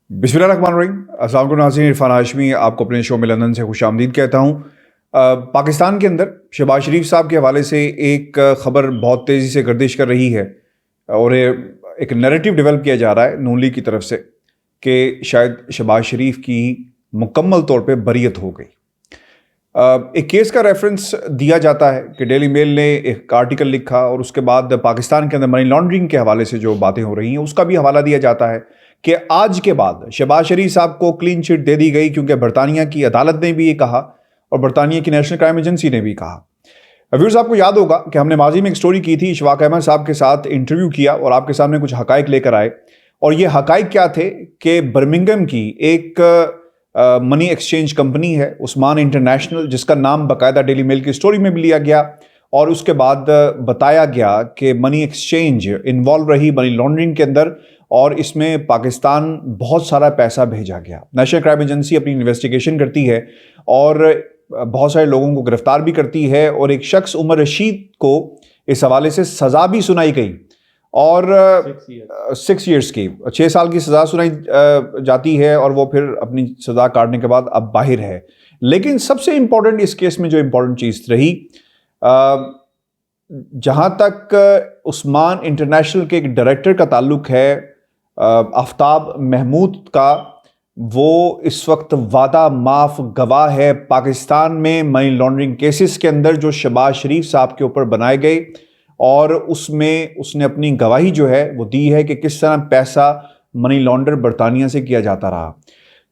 बिस्मिल्लाहिर्रहमानिर्रहीम। अस्सलाम वालेकुम नाज़रीन, इरफान हाशमी आपको अपने शो में लंदन से खुशामदीद कहता हूँ। पाकिस्तान के अंदर शहबाज शरीफ साहब के हवाले से एक ख़बर बहुत तेज़ी से गर्दिश कर रही है और एक नैरेटिव डेवलप किया जा रहा है नून लीग की तरफ से कि शायद शहबाज शरीफ की मुकम्मल तौर पे बरियत हो गई। एक केस का रेफरेंस दिया जाता है कि डेली मेल ने एक आर्टिकल लिखा और उसके बाद पाकिस्तान के अंदर मनी लॉन्ड्रिंग के हवाले से जो बातें हो रही हैं उसका भी हवाला दिया जाता है कि आज के बाद शहबाज शरीफ साहब को क्लीन चिट दे दी गई, क्योंकि बरतानिया की अदालत ने भी ये कहा और बरतानिया की नेशनल क्राइम एजेंसी ने भी कहा। व्यूअर्स, आपको याद होगा कि हमने माजी में एक स्टोरी की थी, इशफाक अहमद साहब के साथ इंटरव्यू किया और आपके सामने कुछ हकाइक लेकर आए। और ये हकाइक क्या थे कि बर्मिंघम की एक मनी एक्सचेंज कंपनी है उस्मान इंटरनेशनल, जिसका नाम बाकायदा डेली मेल की स्टोरी में भी लिया गया और उसके बाद बताया गया कि मनी एक्सचेंज इन्वॉल्व रही मनी लॉन्ड्रिंग के अंदर और इसमें पाकिस्तान बहुत सारा पैसा भेजा गया। नेशनल क्राइम एजेंसी अपनी इन्वेस्टिगेशन करती है और बहुत सारे लोगों को गिरफ्तार भी करती है और एक शख्स उमर रशीद को इस हवाले से सज़ा भी सुनाई गई और 6 ईयर्स की 6 साल की सज़ा सुनाई जाती है और वो फिर अपनी सज़ा काटने के बाद अब बाहर है। लेकिन सबसे इम्पोर्टेंट इस केस में जो इम्पोर्टेंट चीज़ रही, जहाँ तक उस्मान इंटरनेशनल के एक डायरेक्टर का ताल्लुक है आफ्ताब महमूद का, वो इस वक्त वादा माफ गवाह है पाकिस्तान में मनी लॉन्ड्रिंग केसेस के अंदर जो शहबाज शरीफ साहब के ऊपर बनाए गए और उसमें उसने अपनी गवाही जो है वो दी है कि किस तरह पैसा मनी लॉन्डर बरतानिया से किया जाता रहा।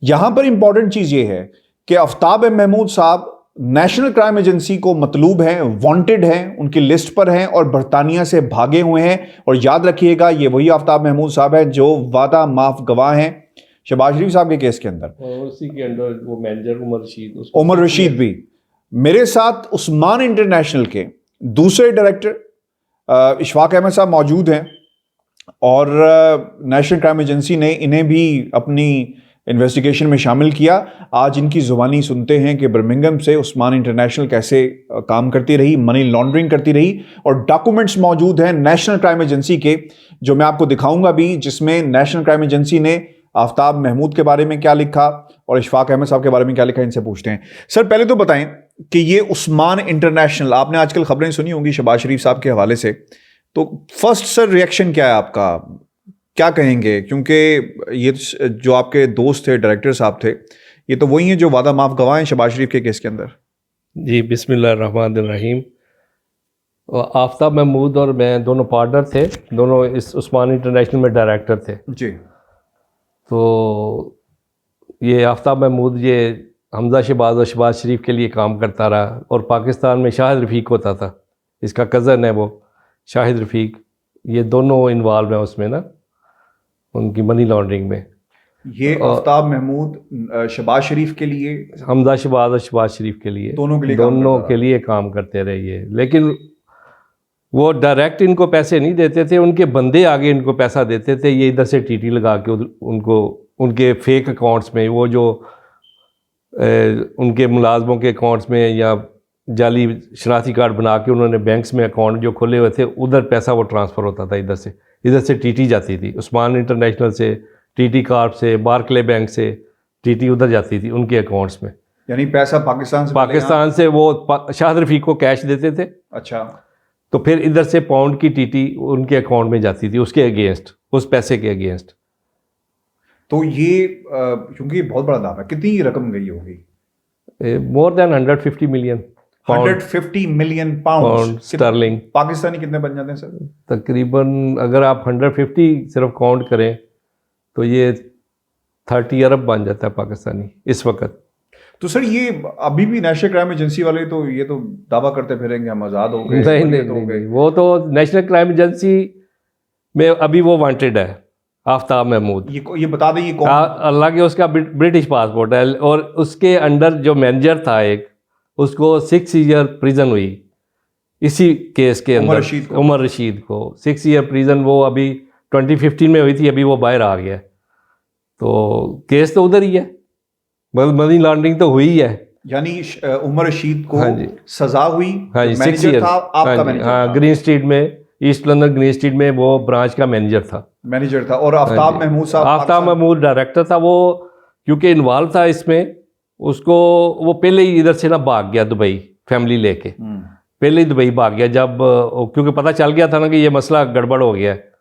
यहाँ पर इंपॉर्टेंट चीज़ ये है कि आफ्ताब महमूद साहब नेशनल क्राइम एजेंसी को मतलूब हैं, वांटेड हैं, उनकी लिस्ट पर हैं और बरतानिया से भागे हुए हैं। और याद रखिएगा, ये वही आफ्ताब महमूद साहब हैं जो वादा माफ गवाह हैं शहबाज शरीफ साहब के केस के अंदर। और उसी के अंदर वो मैनेजर उमर रशीद भी। मेरे साथ उस्मान इंटरनेशनल के दूसरे डायरेक्टर इशफाक अहमद साहब मौजूद हैं और नेशनल क्राइम एजेंसी ने इन्हें भी अपनी इन्वेस्टिगेशन में शामिल किया। आज इनकी ज़ुबानी सुनते हैं कि बर्मिंघम से उस्मान इंटरनेशनल कैसे काम करती रही, मनी लॉन्ड्रिंग करती रही और डॉक्यूमेंट्स मौजूद हैं नेशनल क्राइम एजेंसी के जो मैं आपको दिखाऊंगा भी, जिसमें नेशनल क्राइम एजेंसी ने आफ्ताब महमूद के बारे में क्या लिखा और इशफाक अहमद साहब के बारे में क्या लिखा, इनसे पूछते हैं। सर, पहले तो बताएं कि ये उस्मान इंटरनेशनल, आपने आजकल खबरें सुनी होंगी शहबाज शरीफ साहब के हवाले से, तो फर्स्ट सर रिएक्शन क्या है आपका, क्या कहेंगे? क्योंकि ये जो आपके दोस्त थे, डायरेक्टर साहब थे, ये तो वही हैं जो वादा माफ गवाह हैं शहबाज शरीफ के केस के अंदर। जी, बिस्मिल्लाहिर्रहमानिर्रहीम। आफ्ताब महमूद और मैं दोनों पार्टनर थे, दोनों इस उस्मान इंटरनेशनल में डायरेक्टर थे जी। तो ये आफ्ताब महमूद ये हमजा शहबाज और शहबाज शरीफ के लिए काम करता रहा और पाकिस्तान में शाहिद रफ़ीक होता था, इसका कज़न है वो शाहिद रफ़ीक, ये दोनों इन्वॉल्व हैं उसमें ना, उनकी मनी लॉन्ड्रिंग में। ये आफ्ताब महमूद शहबाज शरीफ के लिए, हमजा शहबाज और शहबाज शरीफ के लिए, दोनों के लिए काम करते रहे ये। लेकिन वो डायरेक्ट इनको पैसे नहीं देते थे, उनके बंदे आगे इनको पैसा देते थे, ये इधर से टीटी लगा के उनको उनके फेक अकाउंट्स में, वो जो उनके मुलाजमों के अकाउंट्स में या जाली शनाख्ती कार्ड बना के उन्होंने बैंक्स में अकाउंट जो खोले हुए थे उधर पैसा वो ट्रांसफ़र होता था, इधर से टीटी जाती थी, उस्मान इंटरनेशनल से, टीटी कार्प से, बार्कले बैंक से टीटी उधर जाती थी उनके अकाउंट्स में। यानी पैसा पाकिस्तान से वो शाहिद रफ़ीक को कैश देते थे। अच्छा। तो फिर इधर से पाउंड की टीटी उनके अकाउंट में जाती थी, उसके अगेंस्ट, उस पैसे के अगेंस्ट। तो ये क्योंकि बहुत बड़ा दाम है, कितनी रकम गई होगी? More than 150 million 150 million pound sterling. Pakistani कितने बन जाते हैं सर? तकरीबन अगर आप 150 सिर्फ काउंट करें तो ये 30 अरब बन जाता है पाकिस्तानी इस वक्त। तो सर ये अभी भी नेशनल क्राइम एजेंसी वाले तो ये तो दावा करते फिरेंगे हम आज़ाद हो गए। नहीं, वो तो नेशनल क्राइम एजेंसी में अभी वो वांटेड है आफ्ताब महमूद। ये बता दें ये कौन? अल्लाह के उसका ब्रिटिश पासपोर्ट है और उसके अंडर जो मैनेजर था एक, उसको 6 ईयर प्रिजन हुई इसी केस के अंदर, उमर रशीद को 6 ईयर प्रिजन, वो अभी 2015 में हुई थी, अभी वो बाहर आ गया। तो केस तो उधर ही है, मनी लॉन्ड्रिंग तो हुई है। यानी उमर रशीद को सजा हुई। हाँ जी, 6 ईयर। हाँ, ग्रीन स्ट्रीट में ईस्ट लंदन ग्रीन स्ट्रीट में वो ब्रांच का मैनेजर था। और आफ्ताब महमूद साहब, आफ्ताब महमूद डायरेक्टर था। वो क्योंकि इन्वॉल्व था इसमें, उसको वो पहले ही इधर से ना भाग गया दुबई, फैमिली लेके पहले ही दुबई भाग गया जब, क्योंकि पता चल गया था ना कि ये मसला गड़बड़ हो गया है,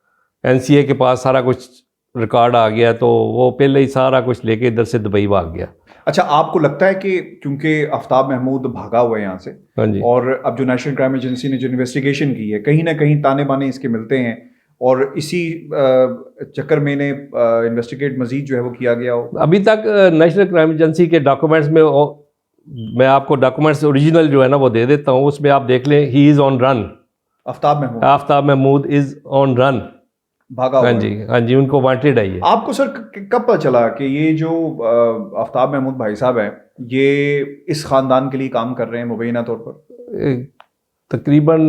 एनसीए के पास सारा कुछ रिकॉर्ड आ गया, तो वो पहले ही सारा कुछ लेके इधर से दुबई भाग गया। अच्छा, आपको लगता है कि क्योंकि आफ्ताब महमूद भागा हुआ है यहाँ से, हाँ जी, और अब जो नेशनल क्राइम एजेंसी ने जो इन्वेस्टिगेशन की है, कहीं ना कहीं ताने बाने इसके मिलते हैं, और इसी चक्कर में ने इन्वेस्टिगेट मजीद जो है वो किया गया हो? अभी तक नेशनल क्राइम एजेंसी के डॉक्यूमेंट्स में, मैं आपको डॉक्यूमेंट्स ओरिजिनल जो है ना वो दे देता हूँ, उसमें आप देख लें, he is on run. Aftab Mahmood is on run, भागा हुआ है। हाँ जी, उनको वांटेड है ये। आपको सर कब पता चला कि ये जो आफ्ताब महमूद भाई साहब हैं, ये इस खानदान के लिए काम कर रहे हैं मुबैना तौर पर? तकरीबन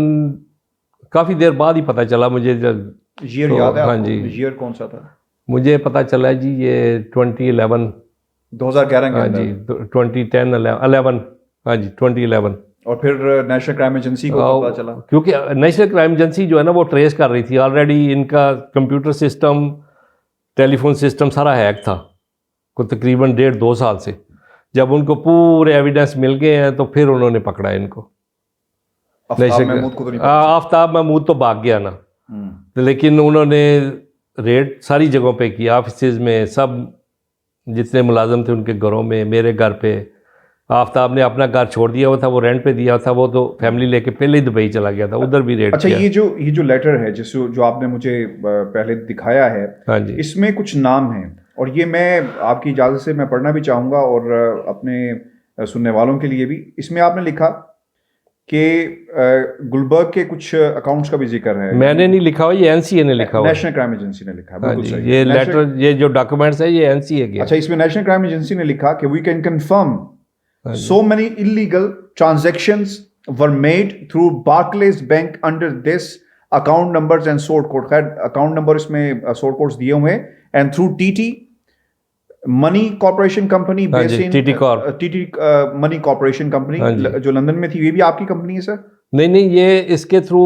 काफ़ी देर बाद ही पता चला मुझे। जब ईयर याद है हाँ आपको? जी, ईयर कौन सा था? मुझे पता चला जी ये 2011 के हाँ अंदर। जी, 2011 हाँ जी, 2011। और फिर नेशनल क्राइम एजेंसी को कब पता चला? क्योंकि नेशनल क्राइम एजेंसी जो है ना वो ट्रेस कर रही थी ऑलरेडी, इनका कंप्यूटर सिस्टम, टेलीफोन सिस्टम सारा हैक था को तकरीबन 1.5-2 साल से। जब उनको पूरे एविडेंस मिल गए हैं तो फिर उन्होंने पकड़ा इनको। आफ्ताब महमूद तो भाग गया ना, लेकिन उन्होंने रेड सारी जगहों पे किया, ऑफिस में, सब जितने मुलाजम थे उनके घरों में, मेरे घर पे। आफ्ताब ने अपना घर छोड़ दिया हुआ था, वो रेंट पे दिया था, वो तो फैमिली लेके पहले ही दुबई चला गया था, उधर भी रेड अच्छा, किया। ये जो लेटर है जो आपने मुझे पहले दिखाया है, हाँ जी, इसमें कुछ नाम हैं, और ये मैं आपकी इजाज़त से मैं पढ़ना भी चाहूँगा, और अपने सुनने वालों के लिए भी। इसमें आपने लिखा कि गुलबर्ग के कुछ अकाउंट्स का भी जिक्र है। मैंने नहीं लिखा हुआ, ये एनसीए ने लिखा हुआ, नेशनल क्राइम एजेंसी ने लिखा है। हाँ बिल्कुल जी, सही। ये लेटर, ये जो डॉक्यूमेंट्स है ये एनसीए के। अच्छा, इसमें नेशनल क्राइम एजेंसी ने लिखा कि we can confirm so many illegal transactions were made through Barclays Bank under this account numbers and sort code। खैर अकाउंट नंबर इसमें सोर्ट कोड्स दिए हुए हैं। And through TT money corporation company based in TT money corporation company जो London में थी, ये भी आपकी कंपनी है सर? नहीं, ये इसके थ्रू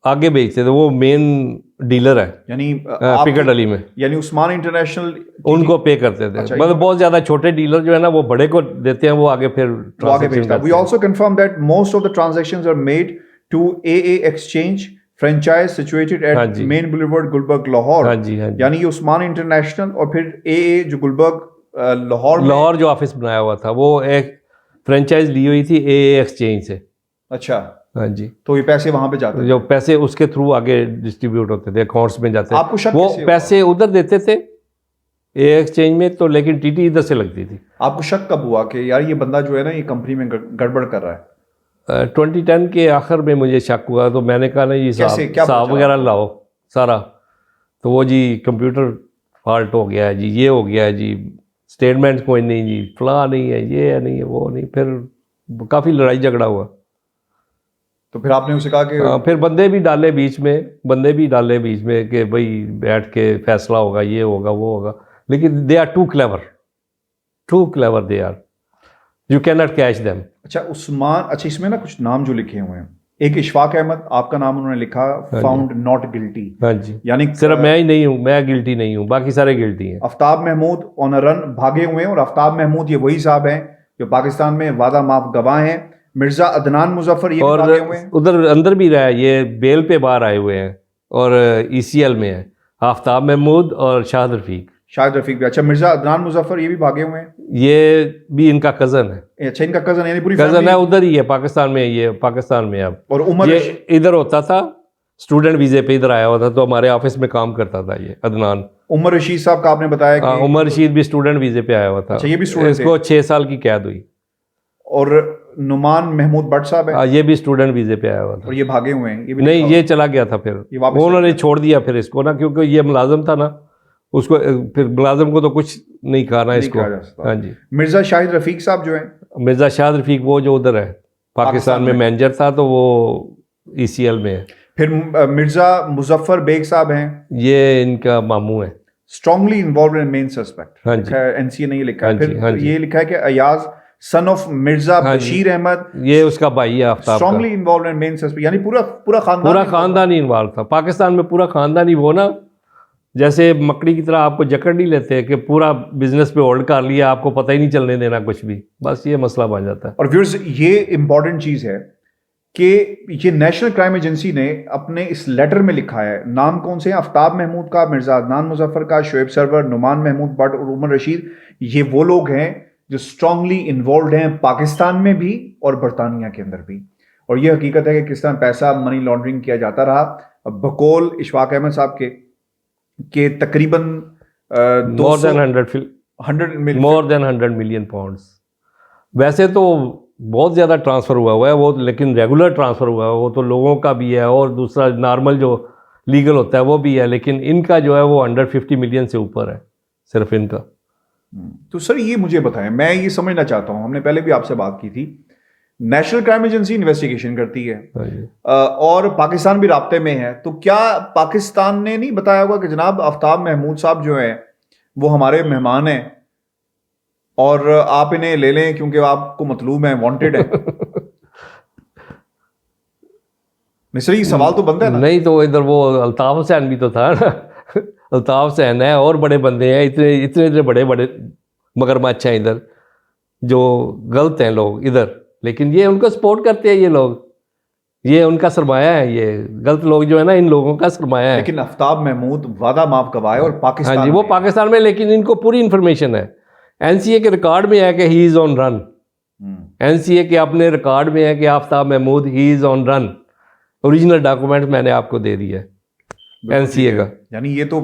आगे बेचते थे, वो मेन डीलर है, यानी पिकाडली में, यानी उस्मान इंटरनेशनल उनको पे करते थे। अच्छा, मतलब बहुत ज्यादा छोटे डीलर जो है ना वो बड़े को देते हैं, वो आगे फिर बेचता है। We also confirm that most of the transactions are made to AA exchange franchise situated at main boulevard Gulberg Lahore. हाँ जी, यानी ये उस्मान इंटरनेशनल और फिर एए जो गुलबर्ग लाहौर जो ऑफिस बनाया हुआ था, वो एक फ्रेंचाइज ली हुई थी एए एक्सचेंज से। अच्छा, हाँ जी, तो ये पैसे वहां पे जाते थे, जो पैसे उसके थ्रू आगे डिस्ट्रीब्यूट होते थे, अकाउंट्स में जाते थे। आपको शक वो पैसे उधर देते थे ए एक्सचेंज में, तो लेकिन टीटी इधर से लगती थी। आपको शक कब हुआ कि यार ये बंदा जो है ना ये कंपनी में गड़बड़ कर रहा है? 2010 के आखिर में मुझे शक हुआ, तो मैंने कहा ना ये साहब वगैरह लाओ सारा, तो वो जी कंप्यूटर फॉल्ट हो गया है जी, ये हो गया है जी, स्टेटमेंट कोई नहीं जी, फला नहीं है, ये नहीं है, वो नहीं। फिर काफ़ी लड़ाई झगड़ा हुआ। तो फिर आपने उसे कहा कि फिर बंदे भी डाले बीच में कि भाई बैठ के फैसला होगा, ये होगा, वो होगा। लेकिन they are too clever they are, you can not catch them. अच्छा, उस्मान, अच्छा इसमें ना कुछ नाम जो लिखे हुए हैं, एक इशफाक अहमद, आपका नाम उन्होंने लिखा, फाउंड नॉट गिल्टी। हाँ जी, यानी सिर्फ मैं ही नहीं हूँ, मैं गिल्टी नहीं हूँ, बाकी सारे गिल्टी हैं। Aftab Mahmood on a run भागे हुए हैं, और आफ्ताब महमूद ये वही साहब हैं जो पाकिस्तान में वादा माफ गवाह हैं। मिर्जा अदनान मुजफ्फर ये और भागे हुए हैं, उधर अंदर भी रहा है, ये बेल पे बाहर आए हुए हैं, और ईसीएल में है आफ्ताब महमूद और शाहिद रफीक भी। अच्छा, मिर्जा अदनान मुजफ्फर ये भी भागे हुए हैं, ये भी इनका कज़न है। अच्छा, इनका कज़न, यानी पूरी कज़न है, उधर ही है पाकिस्तान में, ये पाकिस्तान में अब। और उमर ये इधर होता था, स्टूडेंट वीज़े पे इधर आया हुआ था, तो हमारे ऑफिस में काम करता था ये अदनान। उमर रशीद साहब का आपने बताया कि उमर रशीद भी स्टूडेंट वीज़े पे आया हुआ था। अच्छा, ये भी स्टूडेंट, इसको 6 साल की कैद हुई। और नुमान महमूद भट्ट साहब है, ये भी स्टूडेंट वीज़े पे आया हुआ था, और ये भागे हुए हैं। ये भी नहीं, ये चला गया था, फिर उन्होंने छोड़ दिया फिर इसको ना, क्योंकि ये मुलाजम था ना, उसको फिर मुलाजम को तो कुछ नहीं कहा ना इसको। हाँ जी, मिर्जा शाहिद रफीक साहब जो है, मिर्जा शाहिद रफीक वो जो उधर है पाकिस्तान में मैनेजर था, तो वो ईसीएल में है। फिर मिर्जा मुजफ्फर बेग साहब हैं, ये इनका मामू है, strongly involve in main suspect. हाँ जी, एनसीए ने ये लिखा है। हाँ फिर जी, हाँ जी। ये लिखा है कि अयाज सन ऑफ मिर्जा बशीर अहमद, ये उसका भाई है Aftab, strongly involve in main suspect, यानी पूरा खानदान ही इन्वॉल्व था। पाकिस्तान में पूरा खानदान ही, वो ना जैसे मकड़ी की तरह आपको जकड़ नहीं लेते कि पूरा बिजनेस पे होल्ड कर लिया, आपको पता ही नहीं चलने देना कुछ भी, बस ये मसला बन जाता है। और व्यूअर्स, ये इंपॉर्टेंट चीज है कि ये नेशनल क्राइम एजेंसी ने अपने इस लेटर में लिखा है, नाम कौन से हैं, आफ्ताब महमूद का, मिर्जा अदनान मुजफ्फर का, शोएब सरवर, नुमान महमूद भट्ट और उमर रशीद, ये वो लोग हैं जो स्ट्रांगली इन्वॉल्व हैं पाकिस्तान में भी और बरतानिया के अंदर भी। और ये हकीकत है कि किस तरह पैसा मनी लॉन्ड्रिंग किया जाता रहा। बकौल इशफाक अहमद साहब के तकरीबन मोर देन 100 मिलियन पाउंड्स। वैसे तो बहुत ज़्यादा ट्रांसफ़र हुआ है वो, लेकिन रेगुलर ट्रांसफ़र हुआ है वो तो लोगों का भी है और दूसरा नॉर्मल जो लीगल होता है वो भी है, लेकिन इनका जो है वो 150 मिलियन से ऊपर है सिर्फ इनका। तो सर ये मुझे बताएं, मैं ये समझना चाहता हूं, हमने पहले भी आपसे बात की थी, नेशनल क्राइम एजेंसी इन्वेस्टिगेशन करती है और पाकिस्तान भी राब्ते में है, तो क्या पाकिस्तान ने नहीं बताया होगा कि जनाब आफ्ताब महमूद साहब जो है वो हमारे मेहमान हैं और आप इन्हें ले लें क्योंकि आपको मतलूब है, वांटेड है? मिस्री सवाल तो बनता है ना। नहीं तो इधर वो अल्ताफ हुसैन भी तो था ना अल्ताफ हुसैन है और बड़े बंदे हैं, इतने बड़े मगरमच्छ हैं इधर जो गलत हैं लोग इधर, लेकिन ये उनको सपोर्ट करते हैं ये लोग, ये उनका सरमाया है, ये गलत लोग जो है ना इन लोगों का सरमाया है। लेकिन आफ्ताब महमूद वादा माफ गवाह है और पाकिस्तान, हाँ जी, वो पाकिस्तान में, लेकिन इनको पूरी इंफॉर्मेशन है, एनसीए के रिकॉर्ड में है कि he is on run, NCA के अपने रिकॉर्ड में है कि Aftab Mahmood he is on run, original document मैंने आपको दे दिया है एनसीए का। यानी ये तो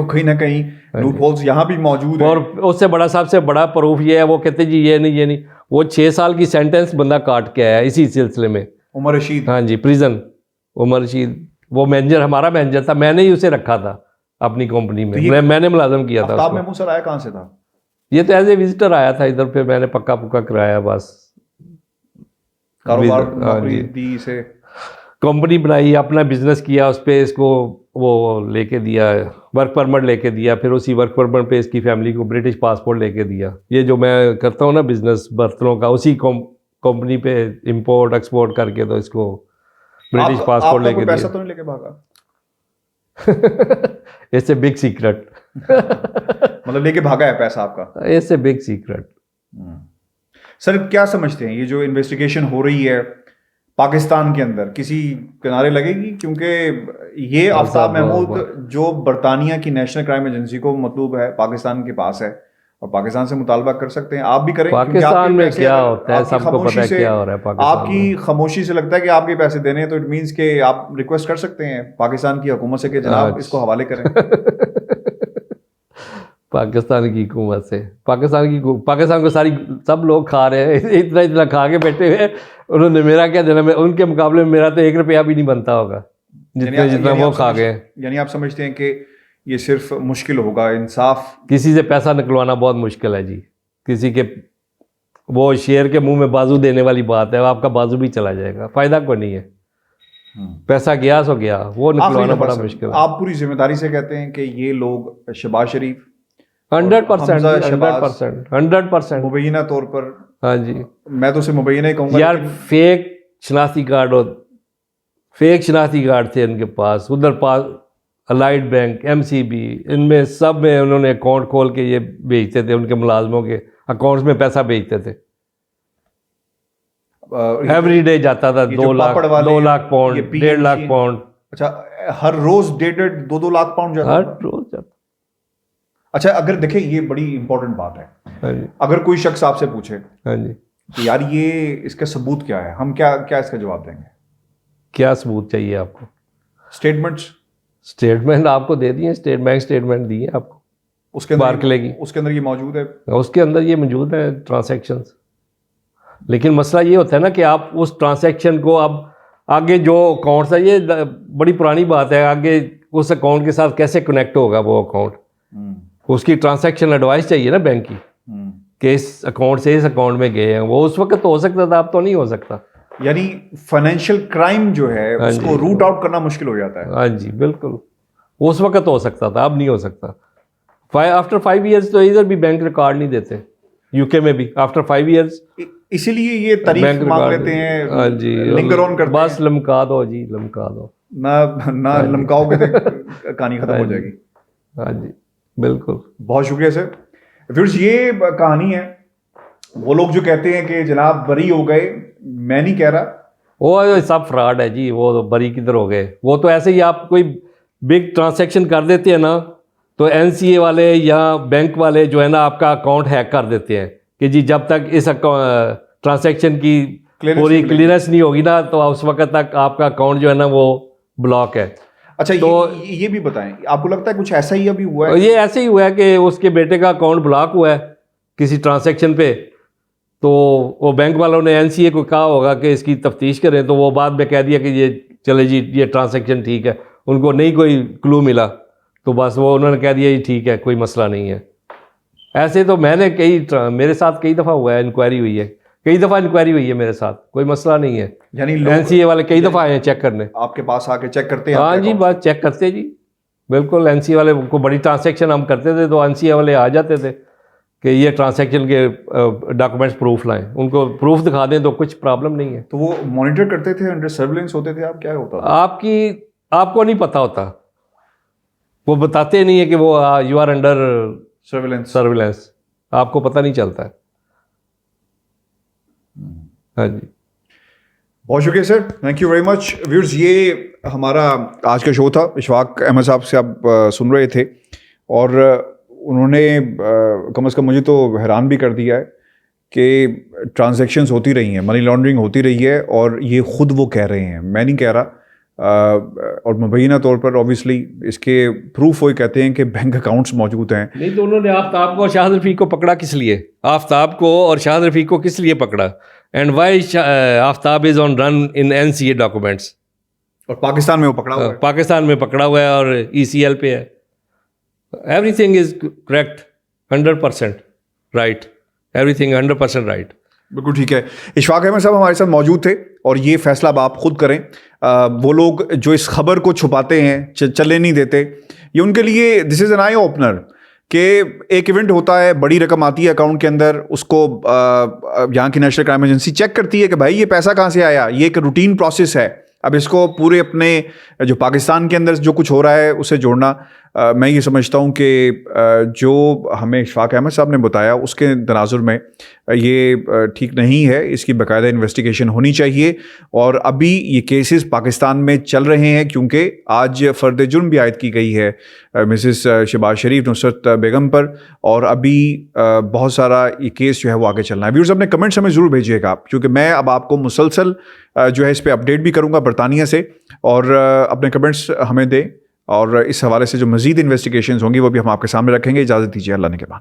कहीं ना कहीं लूप होल्स यहाँ भी मौजूद है। और उससे बड़ा, सबसे बड़ा प्रूफ ये है, वो कहते जी ये नहीं, वो 6 साल की सेंटेंस बंदा काट के आया इसी सिलसिले में, उमर रशीद। हाँ जी, प्रिजन। उमर रशीद वो मैनेजर, हमारा मैनेजर था, मैंने ही उसे रखा था अपनी कंपनी में, तो मैंने मुलाजम किया था। आफ्ताब महमूद सर आया कहाँ से था? ये तो एज ए विजिटर आया था इधर, फिर मैंने पक्का कराया, बस कारोबार दी से कंपनी बनाई, अपना बिजनेस किया, उस पर इसको वो लेके दिया, वर्क परमिट लेके दिया, फिर उसी वर्क परमिट पे इसकी फैमिली को ब्रिटिश पासपोर्ट लेके दिया। ये जो मैं करता हूँ ना बिजनेस बर्तनों का, उसी कंपनी पे इंपोर्ट एक्सपोर्ट करके तो इसको ब्रिटिश पासपोर्ट लेके दिया। पैसा तो नहीं लेके भागा? इट्स ए बिग सीक्रेट मतलब लेके भागा है पैसा आपका? It's a big secret. Sir क्या समझते हैं, ये जो इन्वेस्टिगेशन हो रही है पाकिस्तान के अंदर किसी किनारे लगेगी? क्योंकि ये आफ्ताब महमूद जो बरतानिया की नेशनल क्राइम एजेंसी को मतलूब है, पाकिस्तान के पास है और पाकिस्तान से मुतालबा कर सकते हैं, आप भी करें। पाकिस्तान में क्या होता है सबको पता है क्या हो रहा है पाकिस्तान में। आपकी खामोशी से लगता है कि आपके पैसे देने हैं, तो इट मीन्स कि आप रिक्वेस्ट कर सकते हैं पाकिस्तान की हुकूमत से कि जनाब इसको हवाले करें। पाकिस्तान की हुकूमत से, पाकिस्तान को सब लोग खा रहे हैं, इतना खा के बैठे हुए, उन्होंने मेरा क्या देना, उनके मुकाबले में मेरा तो 1 रुपया भी नहीं बनता होगा जितना वो खा गए। यानी आप समझते हैं कि ये सिर्फ मुश्किल होगा, इंसाफ किसी से पैसा निकलवाना बहुत मुश्किल है जी, किसी के वो शेर के मुंह में बाजू देने वाली बात है, आपका बाजू भी चला जाएगा, फायदा कोई नहीं है, पैसा गया सो गया, वो निकलवाना बड़ा मुश्किल है। आप पूरी जिम्मेदारी से कहते हैं कि ये लोग शहबाज शरीफ 100% मुबैना तौर पर, हाँ जी, मैं तो उसे मुबैना ही कहूँगा यार, फेक शनाख्ती कार्ड थे इनके पास, उधर पास अलाइड बैंक, एमसीबी, इनमें सब में उन्होंने अकाउंट खोल के ये भेजते थे, उनके मुलाजमों के अकाउंट्स में पैसा भेजते थे, एवरी डे जाता था 2 लाख पाउंड, 1.5 लाख पाउंड। अच्छा, हर रोज 2.5 लाख पाउंड जाता? हर रोज जाता। अच्छा, अगर देखें, ये बड़ी इंपॉर्टेंट बात है, हाँ जी, अगर कोई शख्स आपसे पूछे, हाँ जी, कि यार ये इसका सबूत क्या है, हम क्या इसका जवाब देंगे? क्या सबूत चाहिए आपको? स्टेटमेंट आपको दे दिए, स्टेट बैंक स्टेटमेंट दिए आपको, उसके अंदर ये मौजूद है, उसके अंदर ये मौजूद है ट्रांसैक्शंस। लेकिन मसला ये होता है ना कि आप उस ट्रांसैक्शन को अब आगे जो अकाउंट है, ये बड़ी पुरानी बात है, आगे उस अकाउंट के साथ कैसे कनेक्ट होगा वो अकाउंट, उसकी ट्रांसैक्शन एडवाइस चाहिए ना बैंक की कि इस अकाउंट से इस अकाउंट में गए हैं, वो उस वक्त तो हो सकता था, अब तो नहीं हो सकता। यानी फाइनेंशियल क्राइम जो है उसको रूट आउट करना मुश्किल हो जाता है। हाँ जी, बिल्कुल, उस वक्त हो सकता था, अब नहीं हो सकता। आफ्टर 5 ईयर्स तो इधर भी बैंक रिकॉर्ड नहीं देते। यूके में भी आफ्टर 5 years। इसीलिए ये तारीफ मांग लेते हैं। हाँ जी, लिंगर ऑन करते बस लमका दो जी, लमका दो ना लमकाओगे तो कहानी खत्म हो जाएगी। हाँ जी बिल्कुल। बहुत शुक्रिया सर। फिर ये कहानी है, वो लोग जो कहते हैं कि जनाब बरी हो गए, मैं नहीं कह रहा, वो सब फ्रॉड है जी। वो तो बरी किधर हो गए, वो तो ऐसे ही आप कोई बिग ट्रांसैक्शन कर देते हैं ना, तो एनसीए वाले या बैंक वाले जो है ना आपका अकाउंट हैक कर देते हैं कि जी जब तक इस ट्रांसैक्शन की पूरी क्लियरेंस नहीं होगी ना, तो उस वक्त तक आपका अकाउंट जो है ना वो ब्लॉक है। अच्छा, तो ये भी बताएं, आपको लगता है कुछ ऐसा ही अभी हुआ है? ये ऐसे ही हुआ है कि उसके बेटे का अकाउंट ब्लॉक हुआ है किसी ट्रांसैक्शन पे, तो वो बैंक वालों ने एनसीए को कहा होगा कि इसकी तफ्तीश करें, तो वो बाद में कह दिया कि ये चले जी ये ट्रांसैक्शन ठीक है। उनको नहीं कोई क्लू मिला, तो बस वो उन्होंने कह दिया जी ठीक है, कोई मसला नहीं है। ऐसे तो मेरे साथ कई दफ़ा हुआ है, इंक्वायरी हुई है, कई दफ़ा इंक्वायरी हुई है मेरे साथ, कोई मसला नहीं है। यानी एनसीए वाले कई दफ़ा आए हैं चेक करने, आपके पास आके चेक करते हैं? हाँ जी, बस चेक करते जी, बिल्कुल। एनसीए वाले को बड़ी ट्रांसैक्शन हम करते थे तो एनसीए वाले आ जाते थे कि ये ट्रांसैक्शन के डॉक्यूमेंट्स प्रूफ लाएं, उनको प्रूफ दिखा दें तो कुछ प्रॉब्लम नहीं है। तो वो मॉनिटर करते थे, अंडर सर्विलेंस होते थे? आप क्या होता था? आपको नहीं पता होता, वो बताते नहीं है कि वो यू आर अंडर सर्विलेंस, आपको पता नहीं चलता है। हाँ जी, बहुत शुक्रिया sir, thank you very much. Viewers, ये हमारा आज का शो था। इशफाक अहमद साहब से आप सुन रहे थे, और उन्होंने कम से कम मुझे तो हैरान भी कर दिया है कि ट्रांजैक्शंस होती रही हैं, मनी लॉन्ड्रिंग होती रही है, और ये ख़ुद वो कह रहे हैं, मैं नहीं कह रहा। और मुबैना तौर पर ऑब्वियसली इसके प्रूफ वो कहते हैं कि बैंक अकाउंट्स मौजूद हैं। नहीं तो उन्होंने आफ्ताब को और शाहिद रफ़ीक को पकड़ा किस लिए? आफ्ताब को और शाहिद रफ़ीक को किस लिए पकड़ा? And why Aftab is on run in NCA documents, और पाकिस्तान में वो पकड़ा हुआ है। पाकिस्तान में पकड़ा हुआ है और ईसीएल पे है। Everything is correct, 100% right, everything 100% right. बिल्कुल ठीक है। इशफाक अहमद साहब हमारे साथ मौजूद थे, और ये फैसला अब आप खुद करें। वो लोग जो इस खबर को छुपाते हैं, चलने नहीं देते, ये उनके लिए this is an eye opener कि एक इवेंट होता है, बड़ी रकम आती है अकाउंट के अंदर, उसको यहाँ की नेशनल क्राइम एजेंसी चेक करती है कि भाई ये पैसा कहाँ से आया, ये एक रूटीन प्रोसेस है। अब इसको पूरे अपने जो पाकिस्तान के अंदर जो कुछ हो रहा है उससे जोड़ना, मैं ये समझता हूँ कि जो हमें इशफाक अहमद साहब ने बताया उसके तनाजुर में ये ठीक नहीं है। इसकी बाकायदा इन्वेस्टिगेशन होनी चाहिए। और अभी ये केसेस पाकिस्तान में चल रहे हैं, क्योंकि आज फ़र्द जुर्म भी आयद की गई है मिसेस शहबाज शरीफ, नुसरत बेगम पर, और अभी बहुत सारा ये केस जो है वो आगे चलना है। व्यूअर्स, अपने कमेंट्स हमें ज़रूर भेजिएगा, क्योंकि मैं अब आपको मुसलसल जो है इस पर अपडेट भी करूँगा बरतानिया से, और अपने कमेंट्स हमें दें, और इस हवाले से जो मज़ीद इन्वेस्टिगेशंस होंगी वो भी हम आपके सामने रखेंगे। इजाज़त दीजिए, अल्लाह ने के बाद।